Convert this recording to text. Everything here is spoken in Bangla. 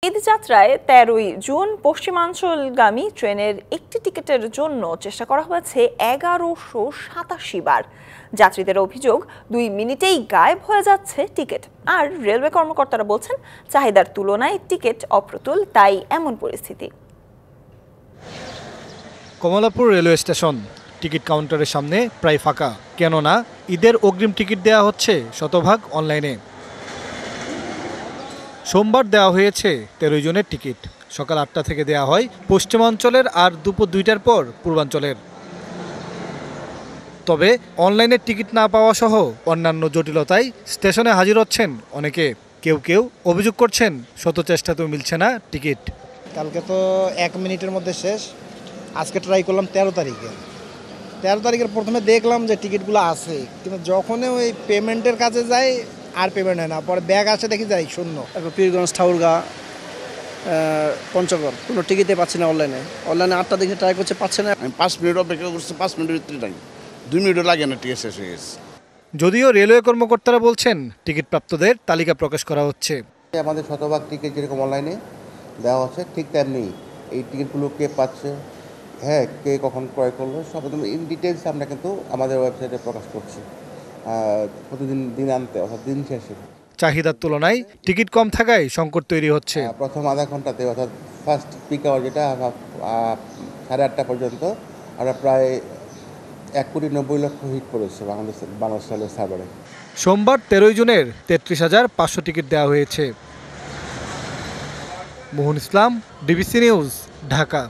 ঈদ যাত্রায় ১৩ই জুন পশ্চিমাঞ্চলগামী ট্রেনের একটি টিকিটের জন্য চেষ্টা করা হয়েছে ১১৮৭ বার। যাত্রীদের অভিযোগ ২ মিনিটেই গায়েব হয়ে যাচ্ছে টিকিট। আর রেলওয়ে কর্মকর্তারা বলছেন চাহিদার তুলনায় টিকিট অপ্রতুল, তাই এমন পরিস্থিতি। কমলাপুর রেলওয়ে স্টেশন টিকিট কাউন্টারের সামনে প্রায় ফাঁকা, কেননা ঈদের অগ্রিম টিকিট দেওয়া হচ্ছে শতভাগ অনলাইনে। সোমবার দেওয়া হয়েছে ১৩ জনের টিকিট। সকাল ৮টা থেকে দেওয়া হয় পশ্চিমাঞ্চলের, আর দুপুর ২টার পর পূর্বাঞ্চলের। তবে অনলাইনে টিকিট না পাওয়া সহ অন্যান্য জটিলতায় স্টেশনে হাজির হচ্ছেন অনেকে। কেউ কেউ অভিযোগ করছেন শত চেষ্টাতেও মিলছে না টিকিট। কালকে তো ১ মিনিটের মধ্যে শেষ। আজকে ট্রাই করলাম ১৩ তারিখে। ১৩ তারিখের প্রথমে দেখলাম যে টিকিটগুলো আছে, কিন্তু যখনই ওই পেমেন্টের কাছে যাই আর পেমেন্ট হয় না। পরে ব্যাগ আসে দেখি যাই শূন্য। তারপর পীরগঞ্জ, ঠাকুরগাঁ, পঞ্চগড় কোনো টিকিটে পাচ্ছি না। অনলাইনে ৮টা দেখে ট্রাই করছে, পাচ্ছে না। আমি 5 মিনিট অপেক্ষা করছি, 5 মিনিটের ভিতরে টাইম 2 মিনিটও লাগে না, টিকিট শেষ হয়ে গেছে। যদিও রেলওয়ে কর্মকর্তারা বলছেন টিকিট প্রাপ্তদের তালিকা প্রকাশ করা হচ্ছে। আমাদের শতভাগ টিকিট যেরকম অনলাইনে দেওয়া হচ্ছে, ঠিক তেমনি এই টিকিটগুলো কে পাচ্ছে, হ্যাঁ, কে কখন ক্রয় করলো, সব একদম ইন ডিটেলস আমরা কিন্তু আমাদের ওয়েবসাইটে প্রকাশ করছি প্রতিদিন দিন আনতে, অর্থাৎ দিন শেষে। চাহিদার তুলনায় টিকিট কম থাকায় সংকট তৈরি হচ্ছে। প্রথম আধা ঘন্টাতে, অর্থাৎ ফার্স্ট পিক আওয়ার যেটা 8:30 পর্যন্ত, আমরা প্রায় ১,৯০,০০,০০০ হিট করেছে বাংলাদেশ রেলের সার্ভারে। সোমবার ১৩ জুনের ৩৩,৫০০ টিকিট দেওয়া হয়েছে। মোহন ইসলাম, ডিবিসি নিউজ, ঢাকা।